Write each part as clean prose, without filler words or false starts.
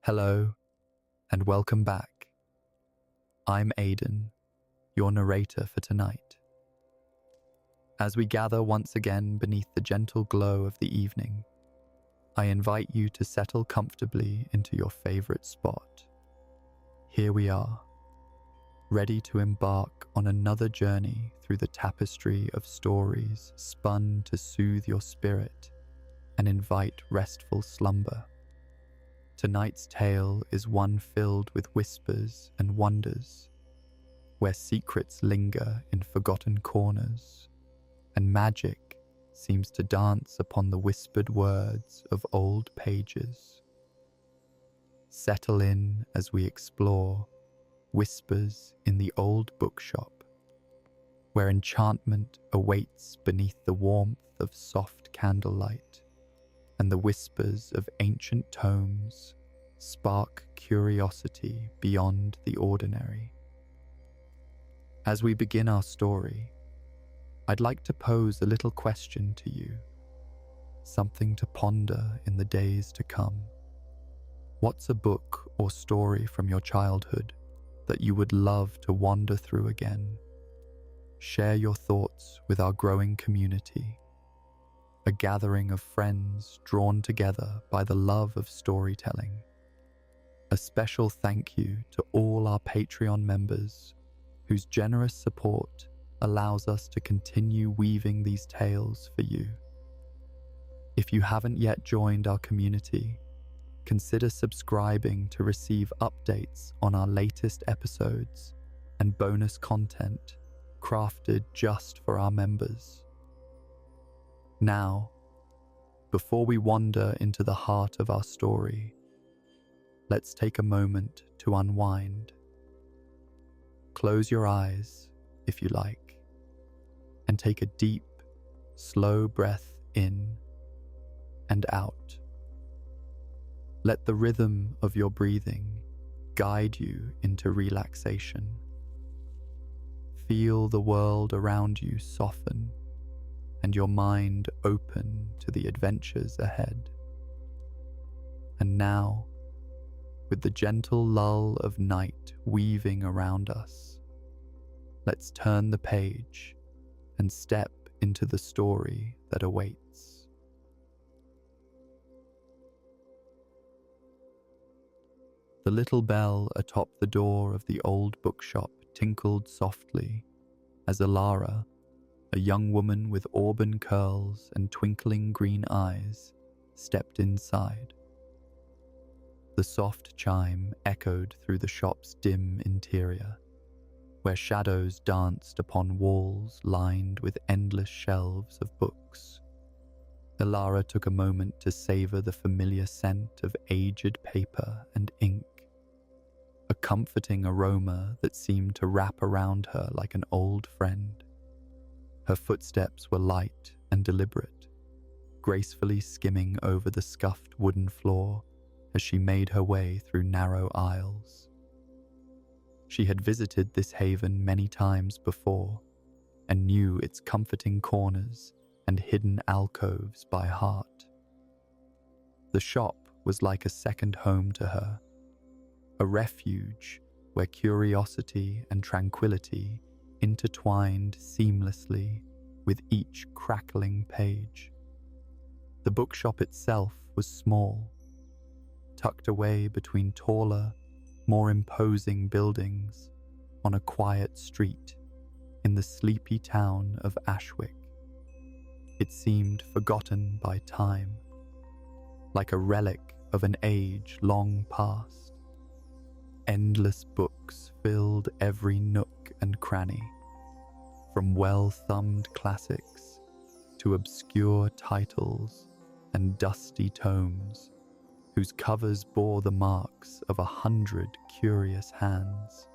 Hello, and welcome back. I'm Aiden, your narrator for tonight. As we gather once again beneath the gentle glow of the evening, I invite you to settle comfortably into your favorite spot. Here we are, ready to embark on another journey through the tapestry of stories spun to soothe your spirit and invite restful slumber. Tonight's tale is one filled with whispers and wonders, where secrets linger in forgotten corners, and magic seems to dance upon the whispered words of old pages. Settle in as we explore whispers in the Old Bookshop, where enchantment awaits beneath the warmth of soft candlelight, and the whispers of ancient tomes spark curiosity beyond the ordinary. As we begin our story, I'd like to pose a little question to you, something to ponder in the days to come. What's a book or story from your childhood that you would love to wander through again? Share your thoughts with our growing community, a gathering of friends drawn together by the love of storytelling. A special thank you to all our Patreon members whose generous support allows us to continue weaving these tales for you. If you haven't yet joined our community, consider subscribing to receive updates on our latest episodes and bonus content crafted just for our members. Now, before we wander into the heart of our story, let's take a moment to unwind. Close your eyes, if you like, and take a deep, slow breath in and out. Let the rhythm of your breathing guide you into relaxation. Feel the world around you soften and your mind open to the adventures ahead. And now, with the gentle lull of night weaving around us, let's turn the page and step into the story that awaits. The little bell atop the door of the old bookshop tinkled softly as Alara, a young woman with auburn curls and twinkling green eyes, stepped inside. The soft chime echoed through the shop's dim interior, where shadows danced upon walls lined with endless shelves of books. Alara took a moment to savor the familiar scent of aged paper and ink, a comforting aroma that seemed to wrap around her like an old friend. Her footsteps were light and deliberate, gracefully skimming over the scuffed wooden floor as she made her way through narrow aisles. She had visited this haven many times before and knew its comforting corners and hidden alcoves by heart. The shop was like a second home to her, a refuge where curiosity and tranquility intertwined seamlessly with each crackling page. The bookshop itself was small, tucked away between taller, more imposing buildings on a quiet street in the sleepy town of Ashwick. It seemed forgotten by time, like a relic of an age long past. Endless books filled every nook and cranny, from well-thumbed classics to obscure titles and dusty tomes whose covers bore the marks of 100 curious hands.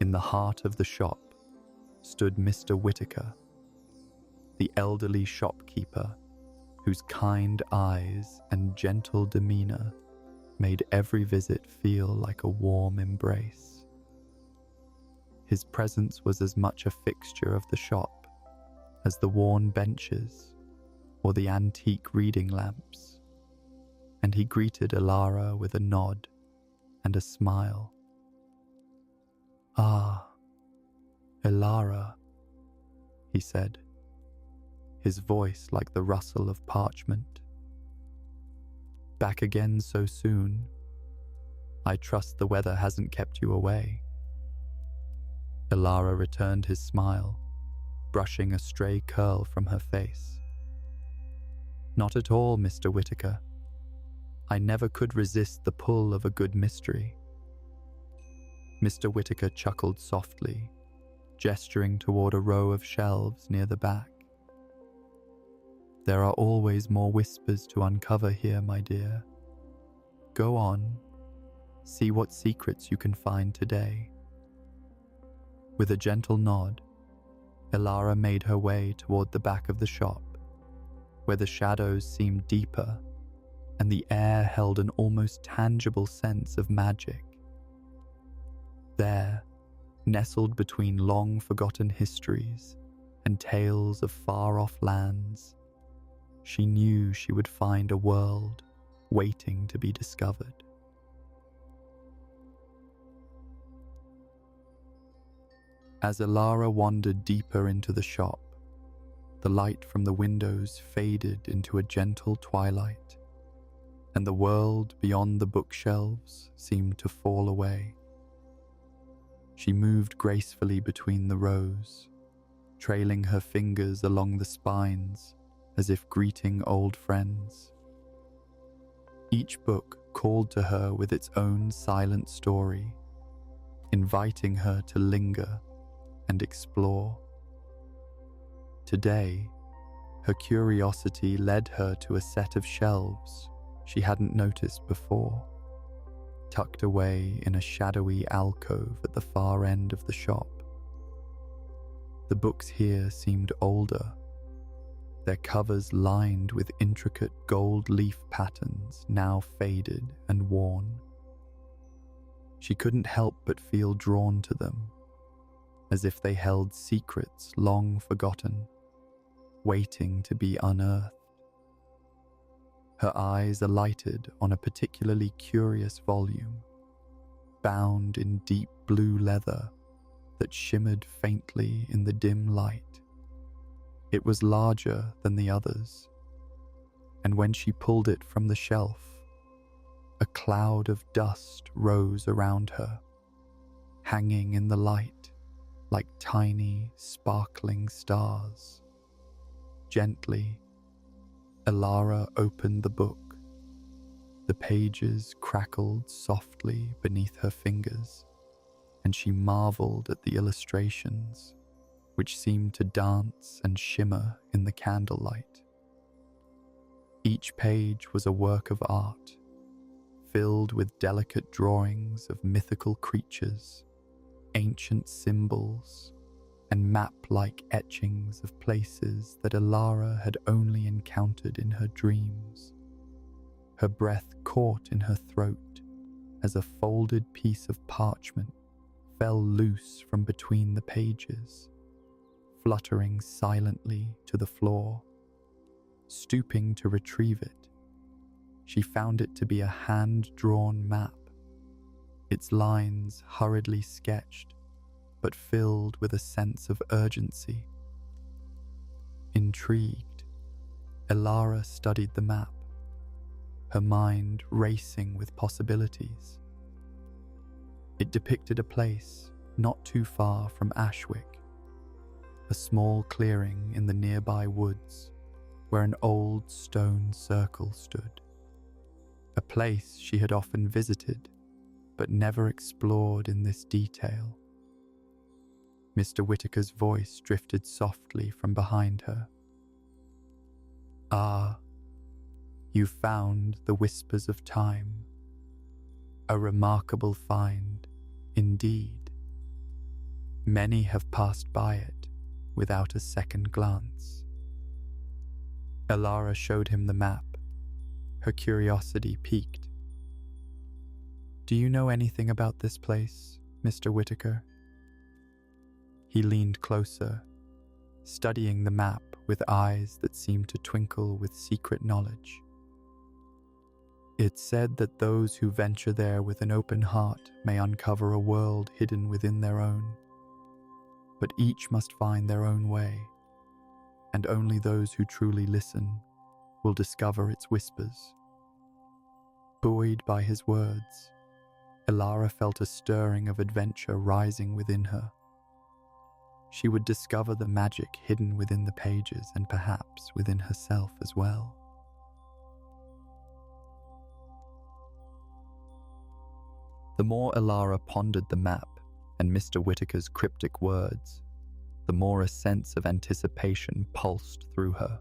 In the heart of the shop stood Mr. Whitaker, the elderly shopkeeper whose kind eyes and gentle demeanor made every visit feel like a warm embrace. His presence was as much a fixture of the shop as the worn benches or the antique reading lamps, and and he greeted Elara with a nod and a smile. "Ah, Elara," he said, his voice like the rustle of parchment. "Back again so soon? I trust the weather hasn't kept you away." Elara returned his smile, brushing a stray curl from her face. "Not at all, Mr. Whitaker. I never could resist the pull of a good mystery." Mr. Whitaker chuckled softly, gesturing toward a row of shelves near the back. "There are always more whispers to uncover here, my dear. Go on, see what secrets you can find today." With a gentle nod, Elara made her way toward the back of the shop, where the shadows seemed deeper and the air held an almost tangible sense of magic. There, nestled between long-forgotten histories and tales of far-off lands, she knew she would find a world waiting to be discovered. As Elara wandered deeper into the shop, the light from the windows faded into a gentle twilight, and the world beyond the bookshelves seemed to fall away. She moved gracefully between the rows, trailing her fingers along the spines as if greeting old friends. Each book called to her with its own silent story, inviting her to linger and explore. Today, her curiosity led her to a set of shelves she hadn't noticed before, tucked away in a shadowy alcove at the far end of the shop. The books here seemed older, their covers lined with intricate gold leaf patterns now faded and worn. She couldn't help but feel drawn to them, as if they held secrets long forgotten, waiting to be unearthed. Her eyes alighted on a particularly curious volume, bound in deep blue leather that shimmered faintly in the dim light. It was larger than the others, and when she pulled it from the shelf, a cloud of dust rose around her, hanging in the light like tiny, sparkling stars. Gently, Elara opened the book. The pages crackled softly beneath her fingers, and she marveled at the illustrations, which seemed to dance and shimmer in the candlelight. Each page was a work of art, filled with delicate drawings of mythical creatures, ancient symbols, and map-like etchings of places that Elara had only encountered in her dreams. Her breath caught in her throat as a folded piece of parchment fell loose from between the pages, fluttering silently to the floor. Stooping to retrieve it, she found it to be a hand-drawn map, its lines hurriedly sketched, but filled with a sense of urgency. Intrigued, Elara studied the map, her mind racing with possibilities. It depicted a place not too far from Ashwick, a small clearing in the nearby woods where an old stone circle stood, a place she had often visited but never explored in this detail. Mr. Whitaker's voice drifted softly from behind her. "Ah, you found the Whispers of Time. A remarkable find, indeed. Many have passed by it without a second glance." Elara showed him the map, her curiosity piqued. "Do you know anything about this place, Mr. Whitaker?" He leaned closer, studying the map with eyes that seemed to twinkle with secret knowledge. It's said that those who venture there with an open heart may uncover a world hidden within their own. But each must find their own way, and only those who truly listen will discover its whispers. Buoyed by his words, Elara felt a stirring of adventure rising within her. She would discover the magic hidden within the pages and perhaps within herself as well. The more Elara pondered the map and Mr. Whitaker's cryptic words, the more a sense of anticipation pulsed through her.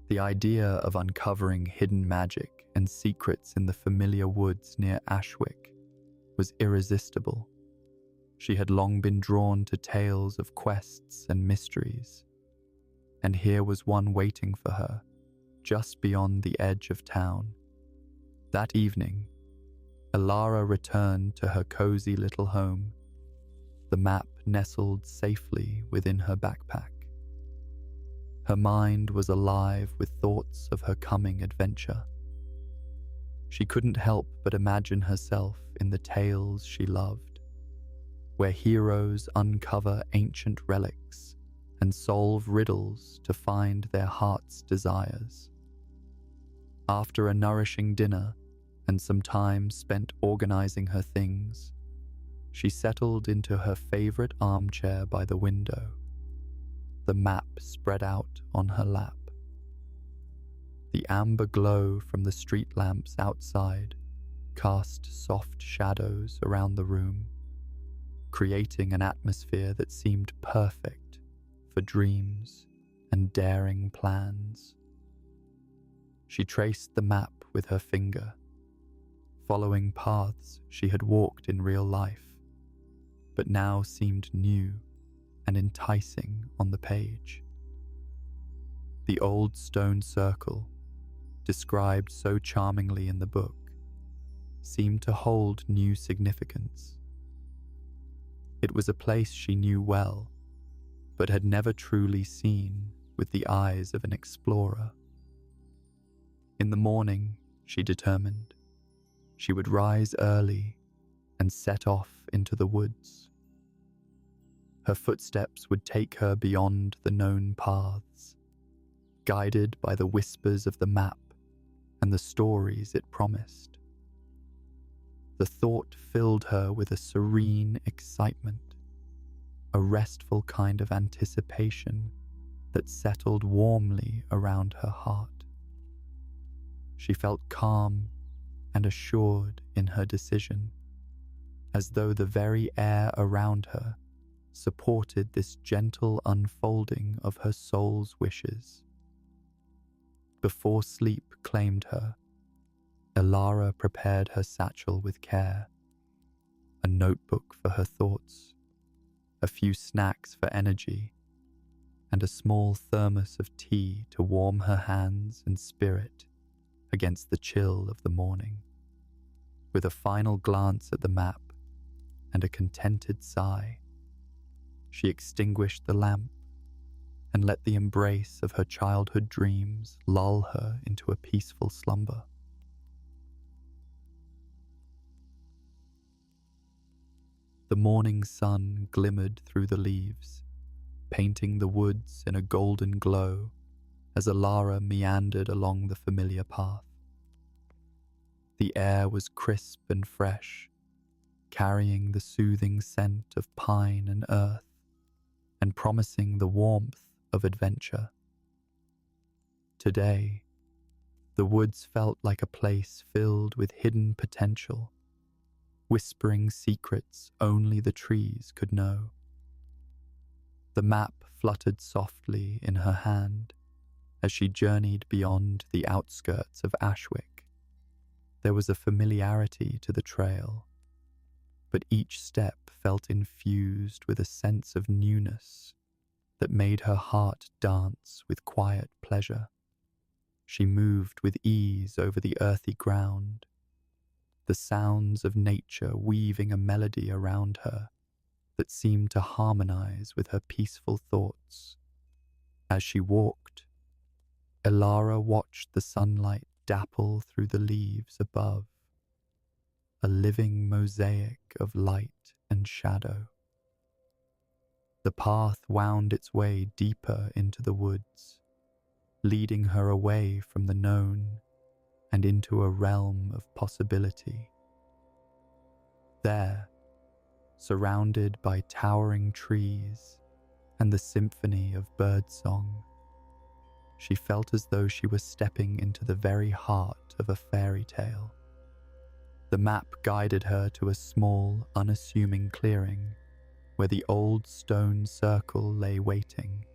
The idea of uncovering hidden magic and secrets in the familiar woods near Ashwick was irresistible. She had long been drawn to tales of quests and mysteries, and here was one waiting for her, just beyond the edge of town. That evening, Elara returned to her cozy little home, the map nestled safely within her backpack. Her mind was alive with thoughts of her coming adventure. She couldn't help but imagine herself in the tales she loved, where heroes uncover ancient relics and solve riddles to find their heart's desires. After a nourishing dinner and some time spent organizing her things, she settled into her favorite armchair by the window, the map spread out on her lap. The amber glow from the street lamps outside cast soft shadows around the room, creating an atmosphere that seemed perfect for dreams and daring plans. She traced the map with her finger, following paths she had walked in real life, but now seemed new and enticing on the page. The old stone circle, described so charmingly in the book, seemed to hold new significance. It was a place she knew well, but had never truly seen with the eyes of an explorer. In the morning, she determined, she would rise early and set off into the woods. Her footsteps would take her beyond the known paths, guided by the whispers of the map and the stories it promised. The thought filled her with a serene excitement, a restful kind of anticipation that settled warmly around her heart. She felt calm and assured in her decision, as though the very air around her supported this gentle unfolding of her soul's wishes. Before sleep claimed her, Elara prepared her satchel with care, a notebook for her thoughts, a few snacks for energy, and a small thermos of tea to warm her hands and spirit against the chill of the morning. With a final glance at the map and a contented sigh, she extinguished the lamp and let the embrace of her childhood dreams lull her into a peaceful slumber. The morning sun glimmered through the leaves, painting the woods in a golden glow as Elara meandered along the familiar path. The air was crisp and fresh, carrying the soothing scent of pine and earth, and promising the warmth of adventure. Today, the woods felt like a place filled with hidden potential, whispering secrets only the trees could know. The map fluttered softly in her hand as she journeyed beyond the outskirts of Ashwick. There was a familiarity to the trail, but each step felt infused with a sense of newness that made her heart dance with quiet pleasure. She moved with ease over the earthy ground, the sounds of nature weaving a melody around her that seemed to harmonize with her peaceful thoughts. As she walked, Elara watched the sunlight dapple through the leaves above, a living mosaic of light and shadow. The path wound its way deeper into the woods, leading her away from the known and into a realm of possibility. There, surrounded by towering trees and the symphony of birdsong, she felt as though she was stepping into the very heart of a fairy tale. The map guided her to a small, unassuming clearing where the old stone circle lay waiting,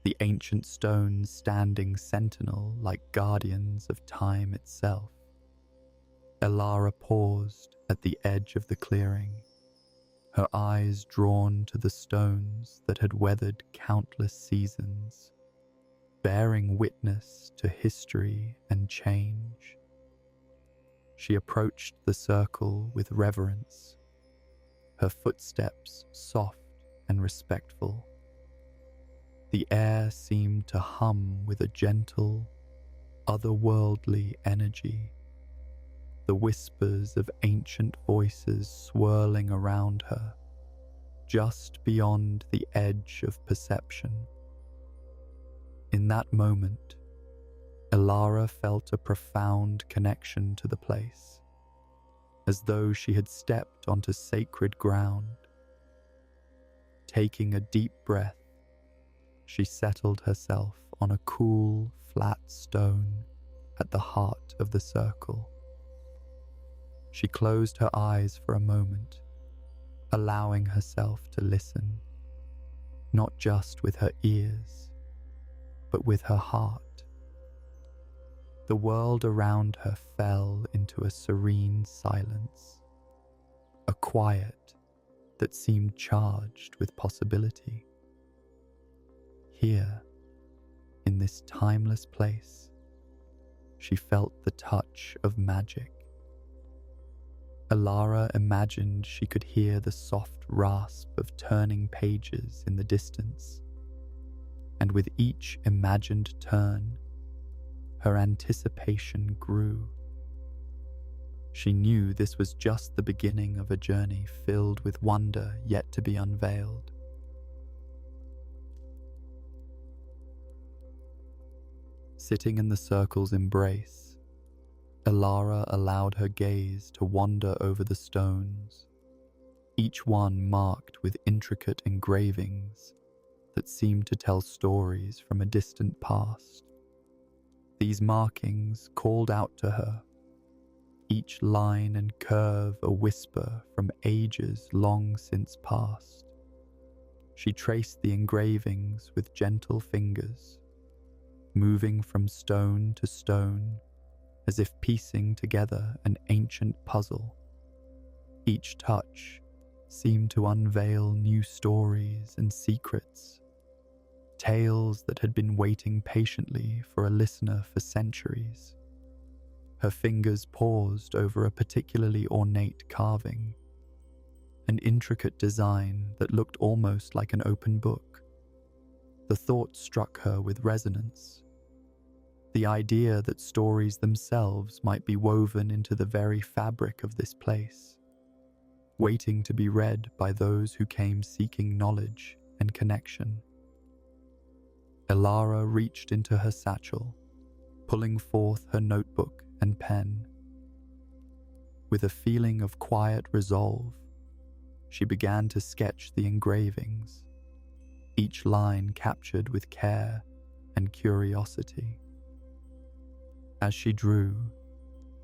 the ancient stones standing sentinel like guardians of time itself. Elara paused at the edge of the clearing, her eyes drawn to the stones that had weathered countless seasons, bearing witness to history and change. She approached the circle with reverence, her footsteps soft and respectful. The air seemed to hum with a gentle, otherworldly energy, the whispers of ancient voices swirling around her, just beyond the edge of perception. In that moment, Elara felt a profound connection to the place, as though she had stepped onto sacred ground. Taking a deep breath, she settled herself on a cool, flat stone at the heart of the circle. She closed her eyes for a moment, allowing herself to listen, not just with her ears, but with her heart. The world around her fell into a serene silence, a quiet that seemed charged with possibility. Here, in this timeless place, she felt the touch of magic. Elara imagined she could hear the soft rasp of turning pages in the distance, and with each imagined turn, her anticipation grew. She knew this was just the beginning of a journey filled with wonder yet to be unveiled. Sitting in the circle's embrace, Elara allowed her gaze to wander over the stones, each one marked with intricate engravings that seemed to tell stories from a distant past. These markings called out to her, each line and curve a whisper from ages long since past. She traced the engravings with gentle fingers, moving from stone to stone as if piecing together an ancient puzzle. Each touch seemed to unveil new stories and secrets, tales that had been waiting patiently for a listener for centuries. Her fingers paused over a particularly ornate carving, an intricate design that looked almost like an open book. The thought struck her with resonance. The idea that stories themselves might be woven into the very fabric of this place, waiting to be read by those who came seeking knowledge and connection. Elara reached into her satchel, pulling forth her notebook and pen. With a feeling of quiet resolve, she began to sketch the engravings, each line captured with care and curiosity. As she drew,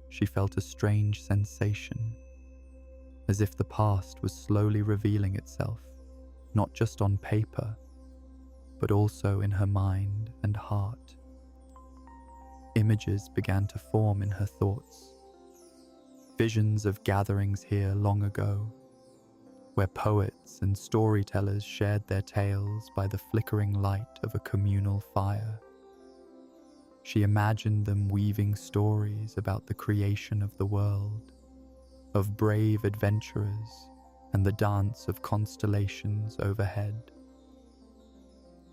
she felt a strange sensation, as if the past was slowly revealing itself, not just on paper, but also in her mind and heart. Images began to form in her thoughts, visions of gatherings here long ago, where poets and storytellers shared their tales by the flickering light of a communal fire. She imagined them weaving stories about the creation of the world, of brave adventurers and the dance of constellations overhead.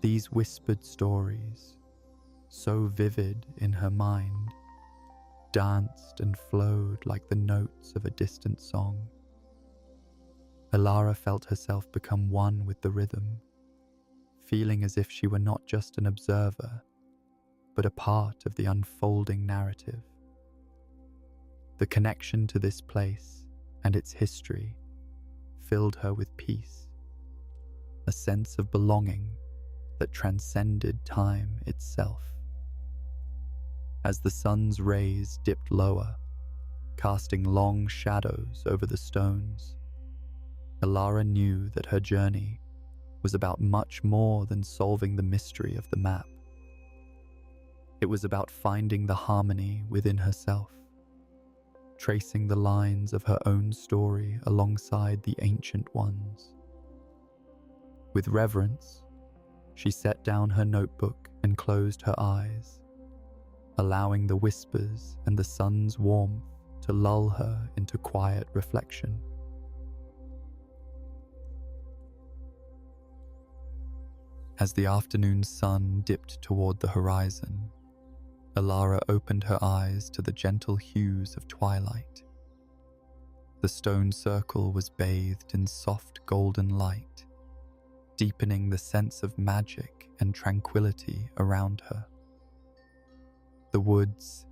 These whispered stories, so vivid in her mind, danced and flowed like the notes of a distant song. Alara felt herself become one with the rhythm, feeling as if she were not just an observer, but a part of the unfolding narrative. The connection to this place and its history filled her with peace, a sense of belonging that transcended time itself. As the sun's rays dipped lower, casting long shadows over the stones, Alara knew that her journey was about much more than solving the mystery of the map. It was about finding the harmony within herself, tracing the lines of her own story alongside the ancient ones. With reverence, she set down her notebook and closed her eyes, allowing the whispers and the sun's warmth to lull her into quiet reflection. As the afternoon sun dipped toward the horizon, Alara opened her eyes to the gentle hues of twilight. The stone circle was bathed in soft golden light, deepening the sense of magic and tranquility around her. The woods,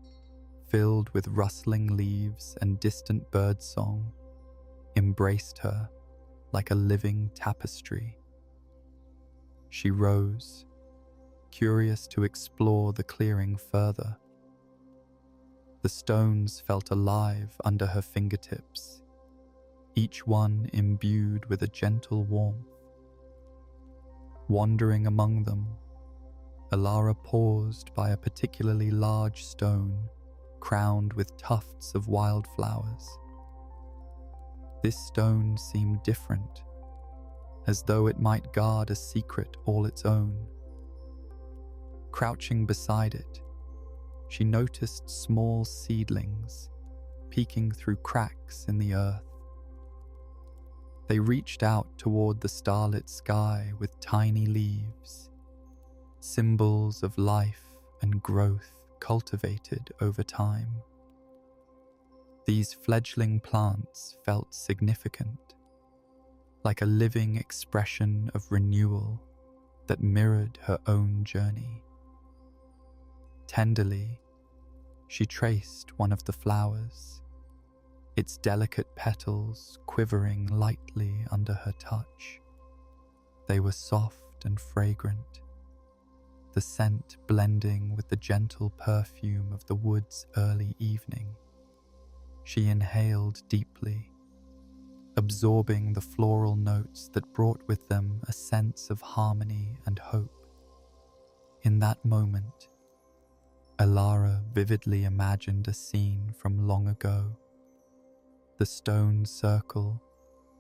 filled with rustling leaves and distant birdsong, embraced her like a living tapestry. She rose, curious to explore the clearing further. The stones felt alive under her fingertips, each one imbued with a gentle warmth. Wandering among them, Alara paused by a particularly large stone crowned with tufts of wildflowers. This stone seemed different, as though it might guard a secret all its own. Crouching beside it, she noticed small seedlings peeking through cracks in the earth. They reached out toward the starlit sky with tiny leaves, symbols of life and growth cultivated over time. These fledgling plants felt significant, like a living expression of renewal that mirrored her own journey. Tenderly, she traced one of the flowers, its delicate petals quivering lightly under her touch. They were soft and fragrant, the scent blending with the gentle perfume of the wood's early evening. She inhaled deeply, absorbing the floral notes that brought with them a sense of harmony and hope. In that moment, Alara vividly imagined a scene from long ago, the stone circle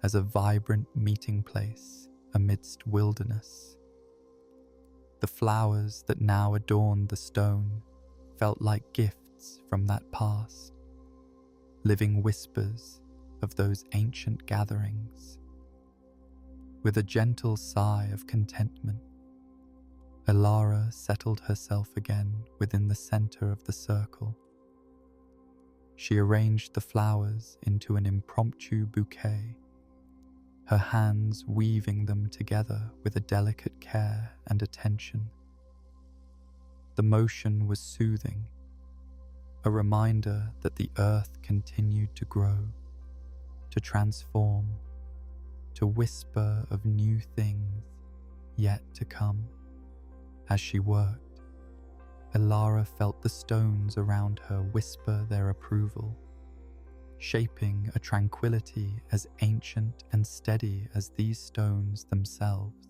as a vibrant meeting place amidst wilderness. The flowers that now adorned the stone felt like gifts from that past, living whispers of those ancient gatherings. With a gentle sigh of contentment, Alara settled herself again within the center of the circle. She arranged the flowers into an impromptu bouquet, her hands weaving them together with a delicate care and attention. The motion was soothing, a reminder that the earth continued to grow, to transform, to whisper of new things yet to come. As she worked, Alara felt the stones around her whisper their approval, shaping a tranquility as ancient and steady as these stones themselves.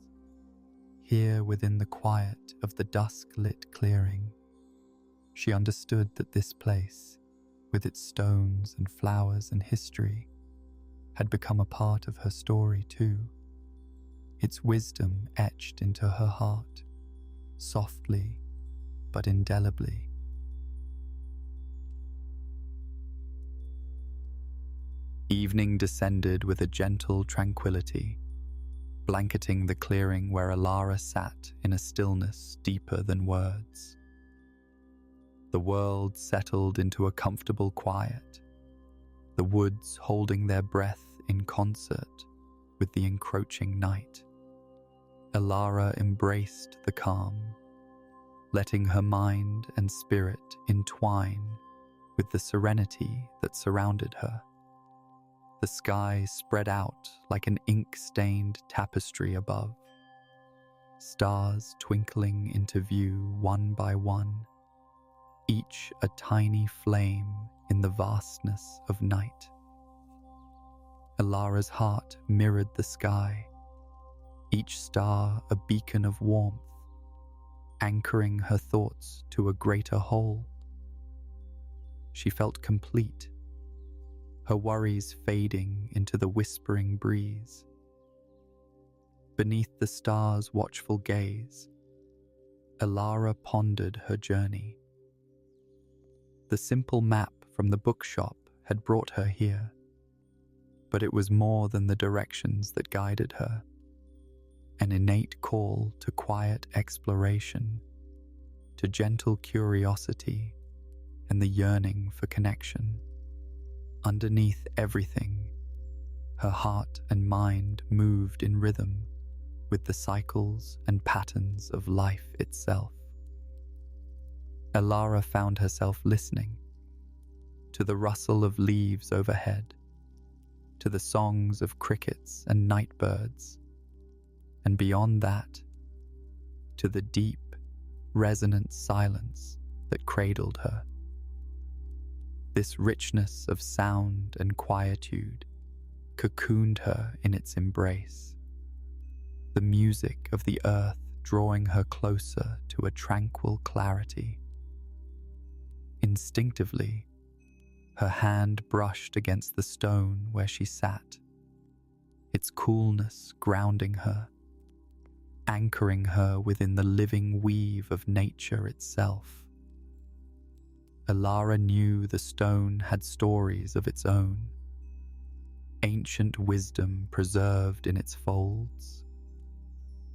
Here within the quiet of the dusk-lit clearing, she understood that this place, with its stones and flowers and history, had become a part of her story too, its wisdom etched into her heart, softly but indelibly. Evening descended with a gentle tranquility, blanketing the clearing where Alara sat in a stillness deeper than words. The world settled into a comfortable quiet, the woods holding their breath in concert with the encroaching night. Elara embraced the calm, letting her mind and spirit entwine with the serenity that surrounded her. The sky spread out like an ink-stained tapestry above, stars twinkling into view one by one, each a tiny flame in the vastness of night. Elara's heart mirrored the sky, each star a beacon of warmth, anchoring her thoughts to a greater whole. She felt complete, her worries fading into the whispering breeze. Beneath the stars' watchful gaze, Elara pondered her journey. The simple map from the bookshop had brought her here, but it was more than the directions that guided her. An innate call to quiet exploration, to gentle curiosity, and the yearning for connection. Underneath everything, her heart and mind moved in rhythm with the cycles and patterns of life itself. Elara found herself listening to the rustle of leaves overhead, to the songs of crickets and night birds, and beyond that, to the deep, resonant silence that cradled her. This richness of sound and quietude cocooned her in its embrace, the music of the earth drawing her closer to a tranquil clarity. Instinctively, her hand brushed against the stone where she sat, its coolness grounding her, anchoring her within the living weave of nature itself. Elara knew the stone had stories of its own, ancient wisdom preserved in its folds,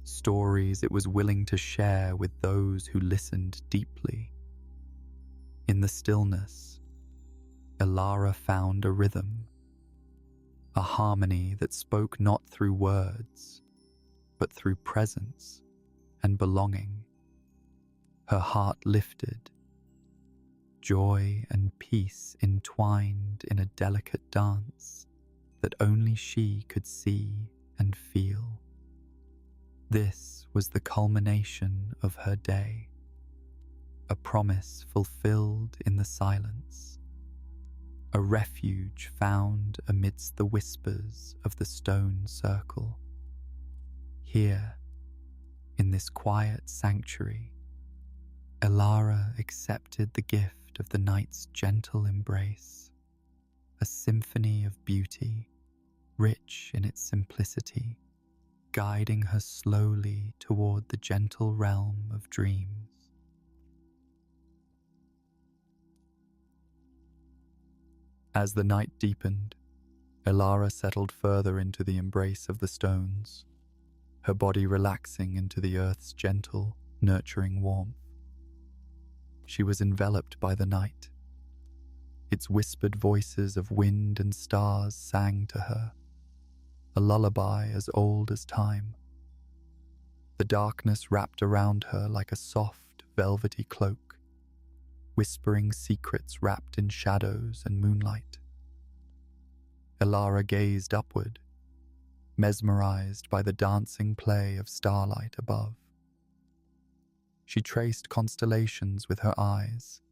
stories it was willing to share with those who listened deeply. In the stillness, Elara found a rhythm, a harmony that spoke not through words, but through presence and belonging. Her heart lifted, joy and peace entwined in a delicate dance that only she could see and feel. This was the culmination of her day, a promise fulfilled in the silence, a refuge found amidst the whispers of the stone circle. Here, in this quiet sanctuary, Elara accepted the gift of the night's gentle embrace, a symphony of beauty, rich in its simplicity, guiding her slowly toward the gentle realm of dreams. As the night deepened, Elara settled further into the embrace of the stones, her body relaxing into the earth's gentle, nurturing warmth. She was enveloped by the night. Its whispered voices of wind and stars sang to her, a lullaby as old as time. The darkness wrapped around her like a soft, velvety cloak, whispering secrets wrapped in shadows and moonlight. Elara gazed upward, mesmerized by the dancing play of starlight above. She traced constellations with her eyes,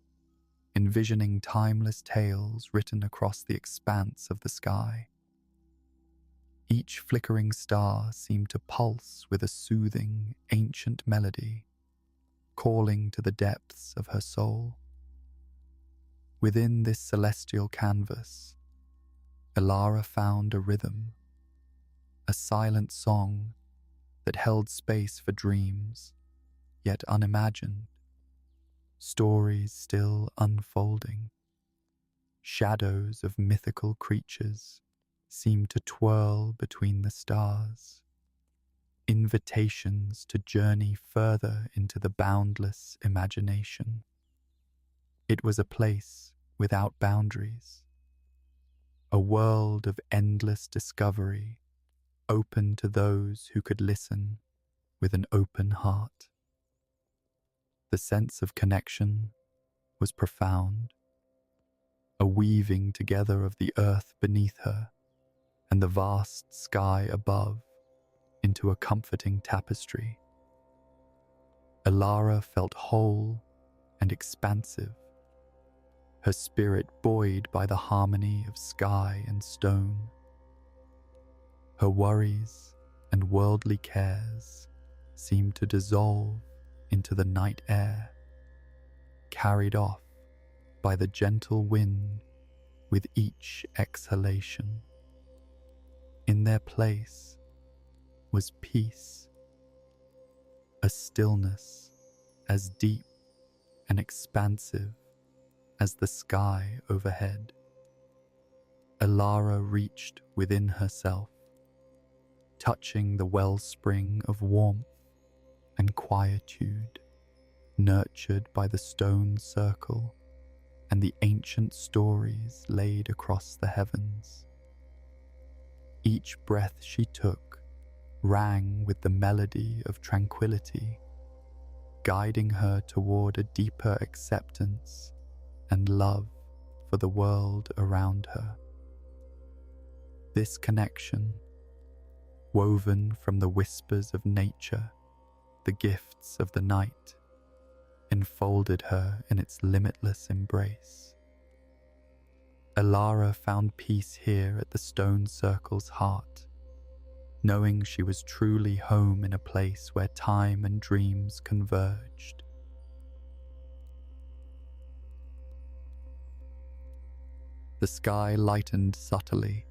envisioning timeless tales written across the expanse of the sky. Each flickering star seemed to pulse with a soothing, ancient melody, calling to the depths of her soul. Within this celestial canvas, Elara found a rhythm, a silent song that held space for dreams, yet unimagined, stories still unfolding. Shadows of mythical creatures seemed to twirl between the stars, invitations to journey further into the boundless imagination. It was a place without boundaries, a world of endless discovery, open to those who could listen with an open heart. The sense of connection was profound, a weaving together of the earth beneath her and the vast sky above into a comforting tapestry. Alara felt whole and expansive, her spirit buoyed by the harmony of sky and stone. Her worries and worldly cares seemed to dissolve into the night air, carried off by the gentle wind with each exhalation. In their place was peace, a stillness as deep and expansive as the sky overhead. Alara reached within herself, touching the wellspring of warmth and quietude, nurtured by the stone circle and the ancient stories laid across the heavens. Each breath she took rang with the melody of tranquility, guiding her toward a deeper acceptance and love for the world around her. This connection, woven from the whispers of nature, the gifts of the night, enfolded her in its limitless embrace. Alara found peace here at the stone circle's heart, knowing she was truly home in a place where time and dreams converged. The sky lightened subtly,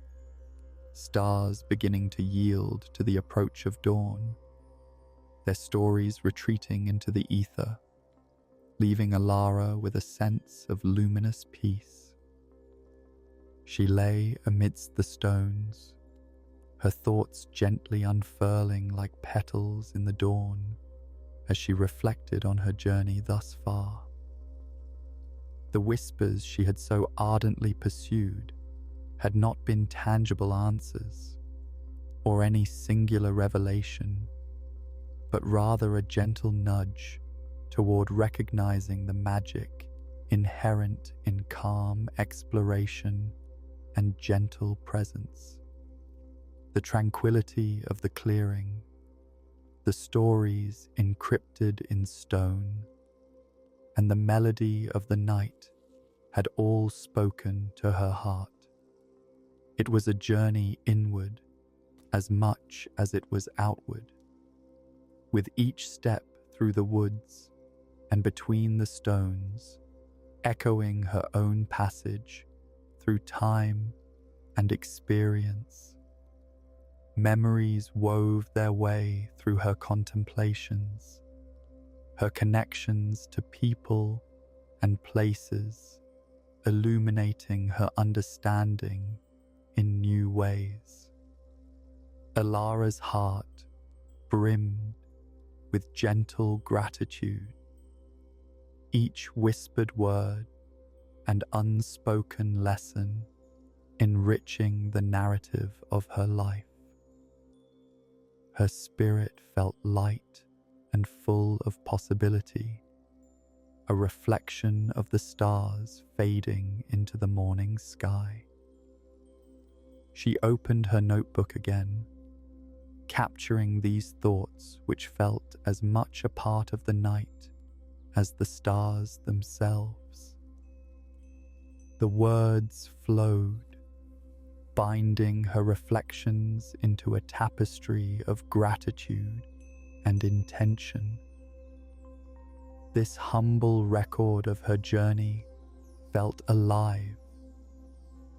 stars beginning to yield to the approach of dawn, their stories retreating into the ether, leaving Alara with a sense of luminous peace. She lay amidst the stones, her thoughts gently unfurling like petals in the dawn as she reflected on her journey thus far. The whispers she had so ardently pursued had not been tangible answers or any singular revelation, but rather a gentle nudge toward recognizing the magic inherent in calm exploration and gentle presence. The tranquility of the clearing, the stories encrypted in stone, and the melody of the night had all spoken to her heart. It was a journey inward as much as it was outward. With each step through the woods and between the stones, echoing her own passage through time and experience, memories wove their way through her contemplations, her connections to people and places, illuminating her understanding in new ways. Alara's heart brimmed with gentle gratitude, each whispered word and unspoken lesson enriching the narrative of her life. Her spirit felt light and full of possibility, a reflection of the stars fading into the morning sky. She opened her notebook again, capturing these thoughts which felt as much a part of the night as the stars themselves. The words flowed, binding her reflections into a tapestry of gratitude and intention. This humble record of her journey felt alive,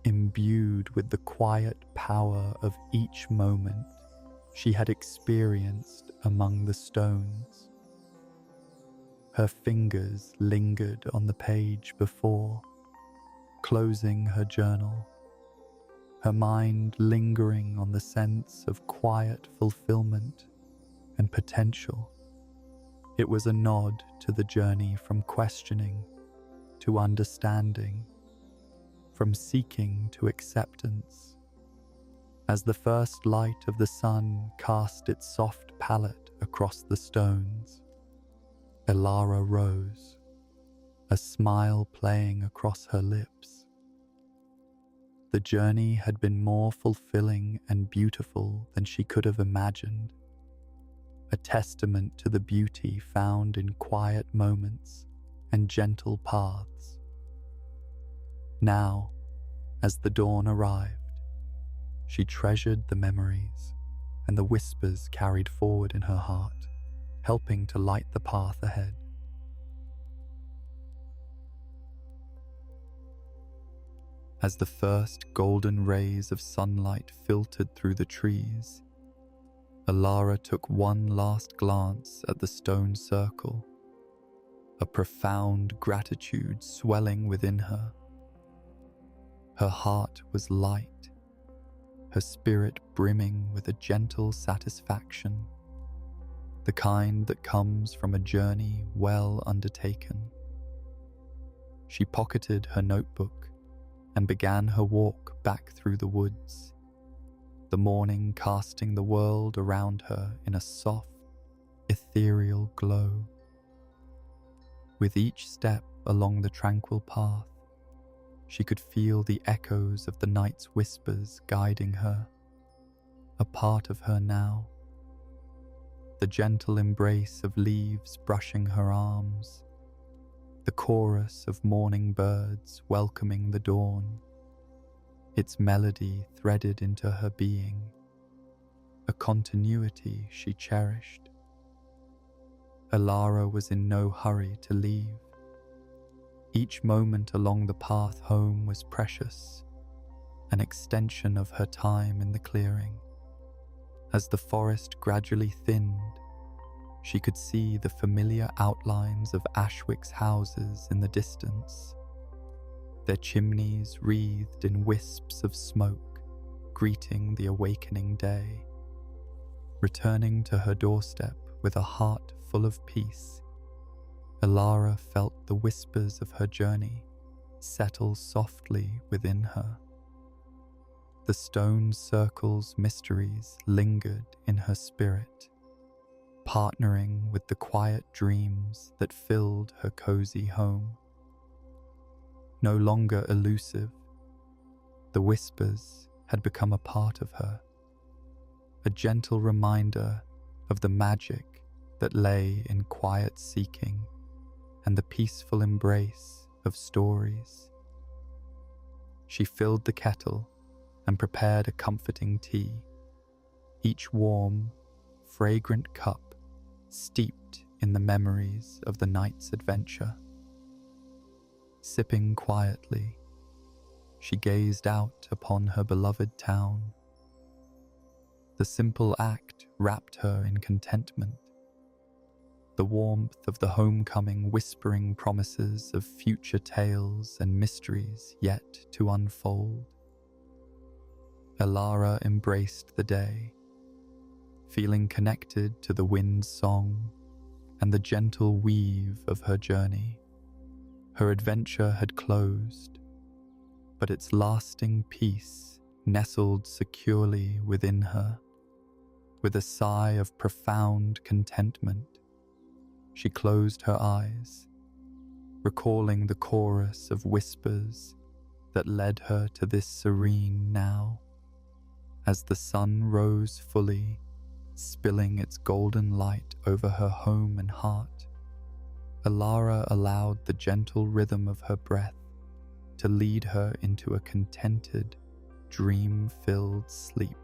imbued with the quiet power of each moment she had experienced among the stones. Her fingers lingered on the page before, closing her journal, her mind lingering on the sense of quiet fulfillment and potential. It was a nod to the journey from questioning to understanding, from seeking to acceptance. As the first light of the sun cast its soft palette across the stones, Elara rose, a smile playing across her lips. The journey had been more fulfilling and beautiful than she could have imagined, a testament to the beauty found in quiet moments and gentle paths. Now, as the dawn arrived, she treasured the memories and the whispers carried forward in her heart, helping to light the path ahead. As the first golden rays of sunlight filtered through the trees, Elara took one last glance at the stone circle, a profound gratitude swelling within her. Her heart was light, her spirit brimming with a gentle satisfaction, the kind that comes from a journey well undertaken. She pocketed her notebook and began her walk back through the woods, the morning casting the world around her in a soft, ethereal glow. With each step along the tranquil path, she could feel the echoes of the night's whispers guiding her, a part of her now. The gentle embrace of leaves brushing her arms, the chorus of morning birds welcoming the dawn, its melody threaded into her being, a continuity she cherished. Elara was in no hurry to leave. Each moment along the path home was precious, an extension of her time in the clearing. As the forest gradually thinned, she could see the familiar outlines of Ashwick's houses in the distance, their chimneys wreathed in wisps of smoke, greeting the awakening day. Returning to her doorstep with a heart full of peace, Elara felt the whispers of her journey settle softly within her. The stone circle's mysteries lingered in her spirit, partnering with the quiet dreams that filled her cozy home. No longer elusive, the whispers had become a part of her, a gentle reminder of the magic that lay in quiet seeking and the peaceful embrace of stories. She filled the kettle and prepared a comforting tea, each warm, fragrant cup steeped in the memories of the night's adventure. Sipping quietly, she gazed out upon her beloved town. The simple act wrapped her in contentment, the warmth of the homecoming whispering promises of future tales and mysteries yet to unfold. Elara embraced the day, feeling connected to the wind's song and the gentle weave of her journey. Her adventure had closed, but its lasting peace nestled securely within her. With a sigh of profound contentment, she closed her eyes, recalling the chorus of whispers that led her to this serene now. As the sun rose fully, spilling its golden light over her home and heart, Elara allowed the gentle rhythm of her breath to lead her into a contented, dream-filled sleep.